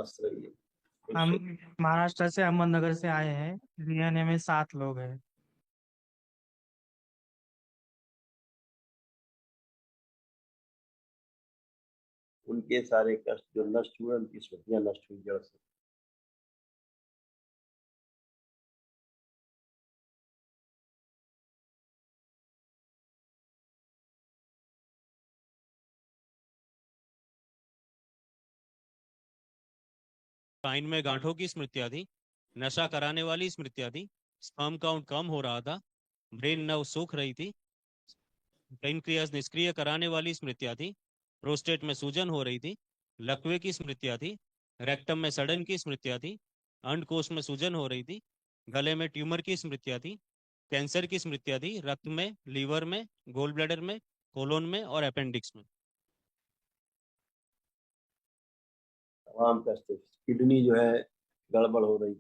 मस्त रहिए। हम खुश महाराष्ट्र से अहमदनगर से आए हैं। डीएनए में 7 लोग हैं। उनके सारे कष्ट जो नष्ट हुए, उनकी स्मृतियां नष्ट हुई जड़ से। स्पाइन में गांठों की स्मृतियां थी। नशा कराने वाली स्मृतियां थी। स्पर्म काउंट कम हो रहा था। ब्रेन नव सूख रही थी। पेनक्रियास निष्क्रिय कराने वाली स्मृतियां थी। प्रोस्टेट में सूजन हो रही थी। लकवे की स्मृतियां थी। रेक्टम में सड़न की स्मृतियां थी। अंडकोश में सूजन हो रही थी। गले में ट्यूमर की स्मृतियां थी। कैंसर की स्मृतियां थी रक्त में, लीवर में, गोल ब्लैडर में, कोलोन में और अपेंडिक्स में। तमाम कष्ट, किडनी जो है गड़बड़ हो रही।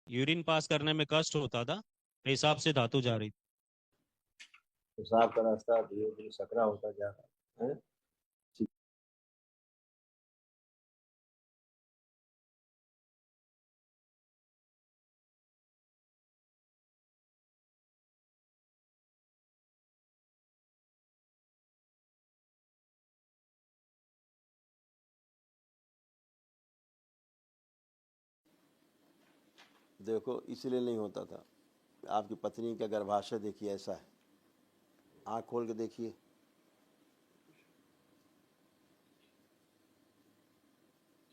यूरिन पास करने में कष्ट होता था। पेशाब से धातु जा रही थी। पेशाब का रास्ता धीरे धीरे सकरा होता जा रहा है। देखो इसलिए नहीं होता था। आपकी पत्नी का गर्भाशय देखिए, ऐसा है, आंख खोल के देखिए।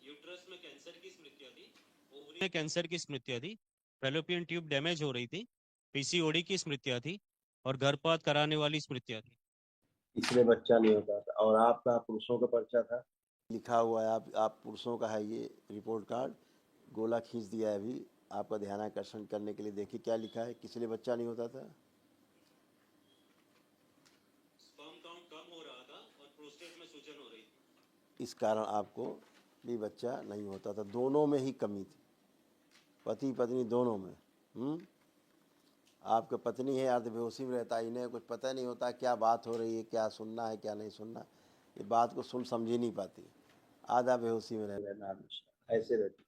यूट्रस में कैंसर की स्मृतियां थी। ओवरी में कैंसर की स्मृतियां थी। फेलोपियन ट्यूब डैमेज हो रही थी। पीसीओडी की स्मृतियां थी। और गर्भपात कराने वाली स्मृतियां थी। इसलिए बच्चा नहीं होता था। और आपका पुरुषों का पर्चा था, लिखा हुआ है, आप पुरुषों का है ये रिपोर्ट कार्ड। गोला खींच दिया है अभी आपका ध्यान आकर्षण करने के लिए। देखिए क्या लिखा है, किस लिए बच्चा नहीं होता था। स्पर्म काउंट कम हो रहा था और प्रोस्टेट में सूजन हो रही थी। इस कारण आपको भी बच्चा नहीं होता था। दोनों में ही कमी थी, पति पत्नी दोनों में। आपका पत्नी है अर्ध बेहोशी में रहता है, इन्हें कुछ पता नहीं होता क्या बात हो रही है, क्या सुनना है क्या नहीं सुनना। ये बात को सुन समझ ही नहीं पाती, आधा बेहोशी में रहना हमेशा ऐसे रहती।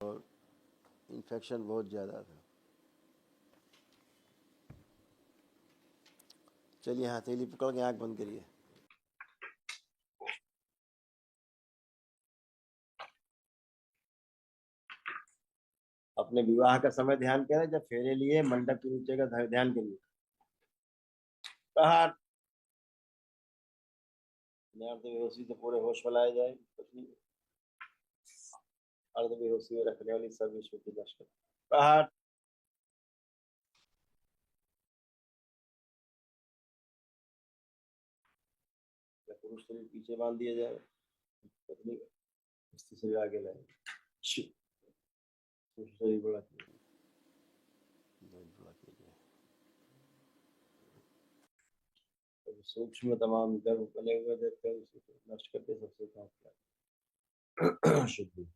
और इन्फेक्शन बहुत ज़्यादा था। चलिए हथेली पकड़ के आँख बंद करिए। अपने विवाह का समय ध्यान करें, जब फेरे लिए मंडप के नीचे का ध्यान करिए। बाहर अर्ध बेहोशी से पूरे होश में लाया जाए। अर्ध बेहोशी में रखने वाली सभी स्मृति नष्ट कर। बाहर पुरुष शरीर पीछे बांध दिया जाए, पत्नी स्त्री शरीर आगे लाए। पुरुष शरीर बड़ा कीजिए। सूक्ष्म तमाम गर्भ बने हुए देते हैं, उसी को नष्ट करके सबसे काम किया। शुद्धि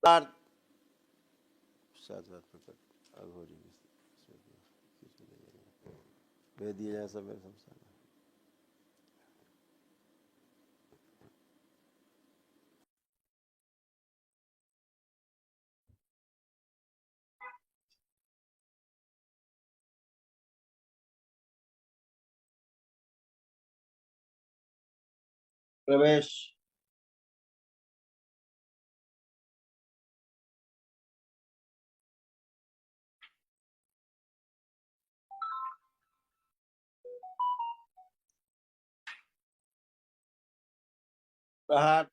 साथ साथ प्रकट अघोरी भेज दिया जाए सब मेरे संसार में। प्रवेश बाहर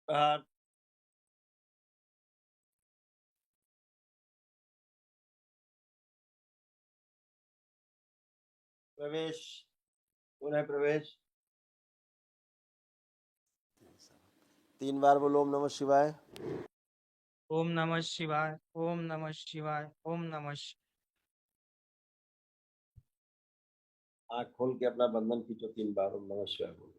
बाहर प्रवेश, पुनः प्रवेश। 3 बार बोलो ओम नमः शिवाय। ओम नमः शिवाय, ओम नमः शिवाय, ओम नमः आँख खोल के अपना बंधन खींचो 3 बार ओम नमः शिवाय बोलो।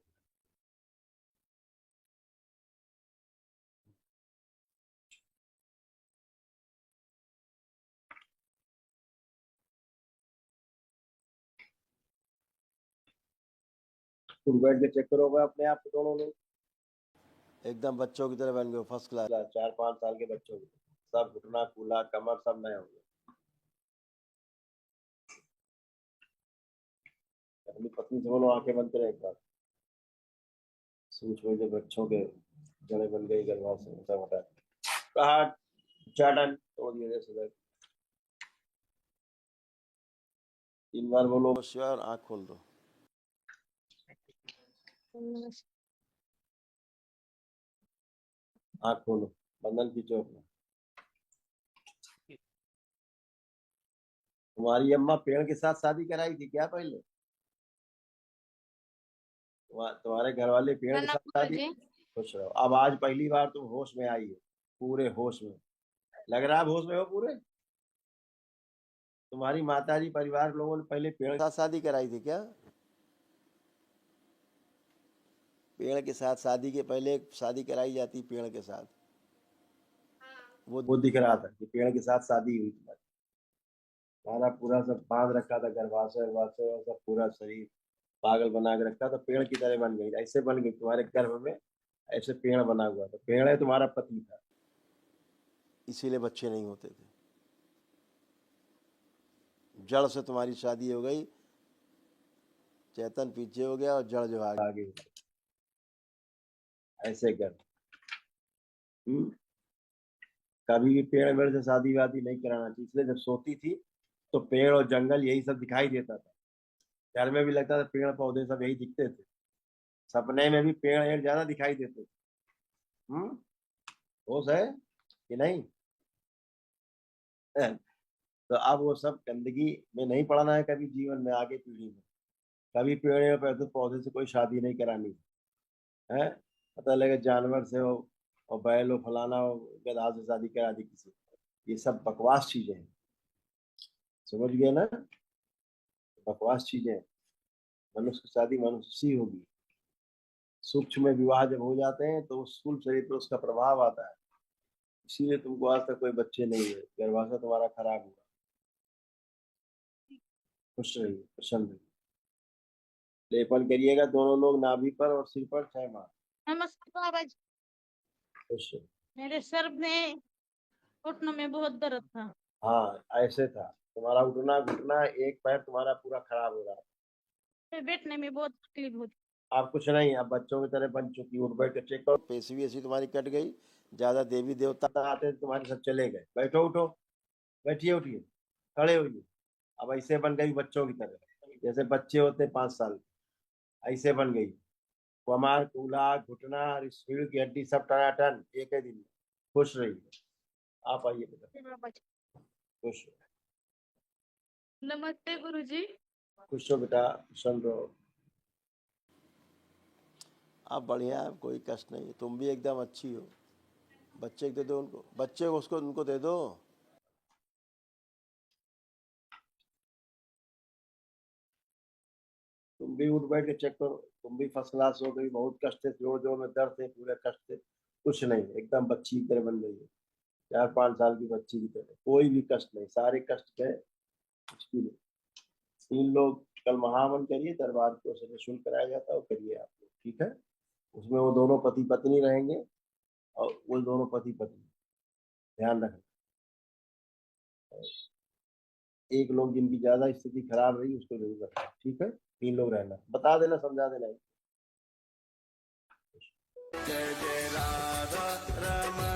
तुम बैठ के चेक करोगे अपने आप को, दोनों लोग एकदम बच्चों की तरह बन गए, फर्स्ट क्लास। 4-5 साल के बच्चों की तरह। सब घुटना कूला कमर सब नए हो गए। अपनी पत्नी से बोलो आंखें बंद करें एक बार। सूच में जो बच्चों के जड़े बन गई गर्भाशय में सब हटा कहा उच्चाटन तोड़ दिए सुबह। 3 बार बोलो शिवाय और आँख खोल दो। आँख खोलो, बंधन खींचो अपना। तुम्हारी अम्मा पेड़ के साथ शादी कराई थी क्या पहले? तुम्हारे घर वाले पेड़ के साथ शादी? खुश रहो। अब आज पहली बार तुम होश में आई हो, पूरे होश में। लग रहा है होश में हो पूरे। तुम्हारी माताजी परिवार लोगों ने पहले पेड़ के साथ शादी कराई थी क्या? पेड़ के साथ शादी के पहले शादी कराई जाती पेड़ के साथ। वो दिख रहा था कि पेड़ के साथ शादी हुई तुम्हारी। तुम्हारा पूरा सब बांध रखा था गर्भाशय वर्भाशय और सब पूरा शरीर पागल बना के रखा था, पेड़ की तरह बन गई। ऐसे बन गई तुम्हारे गर्भ में, ऐसे पेड़ बना हुआ था। पेड़ है तुम्हारा पति था, इसीलिए बच्चे नहीं होते थे। जड़ से तुम्हारी शादी हो गई, चेतन पीछे हो गया और जड़ जो आगे। ऐसे कर कभी भी पेड़ वेड़ से शादी वादी नहीं कराना चाहिए। इसलिए जब सोती थी तो पेड़ और जंगल यही सब दिखाई देता था। घर में भी लगता था पेड़ पौधे सब यही दिखते थे। सपने में भी पेड़ एक ज्यादा दिखाई देते थे। होश है कि नहीं? तो अब वो सब गंदगी में नहीं पड़ना है कभी जीवन में, आगे पीढ़ी में। कभी पेड़ और पौधे से कोई शादी नहीं करानी है। पता लगे जानवर से हो और बैल हो फलाना हो गधा से शादी करा दी किसी। ये सब बकवास चीजें हैं, समझ गए ना? बकवास चीजें। मनुष्य की शादी मनुष्य से होगी। सूक्ष्म में विवाह जब हो जाते हैं तो स्थूल शरीर पर उसका प्रभाव आता है। इसीलिए तुमको आज तक कोई बच्चे नहीं है, गर्भाशय तुम्हारा खराब हुआ। खुश रहिए, प्रसन्न रहिए। लेपन करिएगा दोनों लोग नाभि पर और सिर पर 6 माह। नमस्कार बाबा जी। खुश रहिए। मेरे सर में घुटनों में बहुत दर्द था। हाँ ऐसे था तुम्हारा उठना घुटना, एक पैर तुम्हारा पूरा खराब हो रहा है। फिर बैठने में बहुत तकलीफ होती। आप कुछ नहीं, आप बच्चों की तरह बन चुकी। उठ बैठ के चेक करो, पेशी ऐसी तुम्हारी कट गई। ज्यादा देवी देवता आते तुम्हारे सब चले गए। बैठो उठो, बैठिए उठिए, खड़े होइए। अब ऐसे बन गई बच्चों की तरह, जैसे बच्चे होते 5 साल, ऐसे बन गई। कमर कूल्हा घुटना रीढ़ की हड्डी सब टनाटन एक ही दिन में। खुश रहिए। आप आइए बेटा, बाबा जी खुश रहो। नमस्ते गुरुजी। खुश हो बेटा, प्रसन्न रहो। आप बढ़िया है, कोई कष्ट नहीं। तुम भी एकदम अच्छी हो। बच्चे को दे दो, उनको बच्चे को उसको उनको दे दो। तुम भी उठ बैठ के चेक करो, तुम भी फर्स्ट क्लास हो गई। बहुत कष्ट थे, जोर जोर में दर्द थे, पूरे कष्ट थे। कुछ नहीं, एकदम बच्ची की तरह बन गई है। 4-5 साल की बच्ची की तरह, कोई भी कष्ट नहीं, सारे कष्ट गए। कुछ भी नहीं। 3 लोग कल महावन करिए, दरबार को निःशुल्क कराया जाता है, वो करिए आप लोग, ठीक है? उसमें वो दोनों पति पत्नी रहेंगे और वो दोनों पति पत्नी, ध्यान रखना। एक लोग जिनकी ज्यादा स्थिति खराब रही उसको जरूर रखना, ठीक है? 3 लोग रहना, बता देना, समझा देना। जय जय राधा रमण।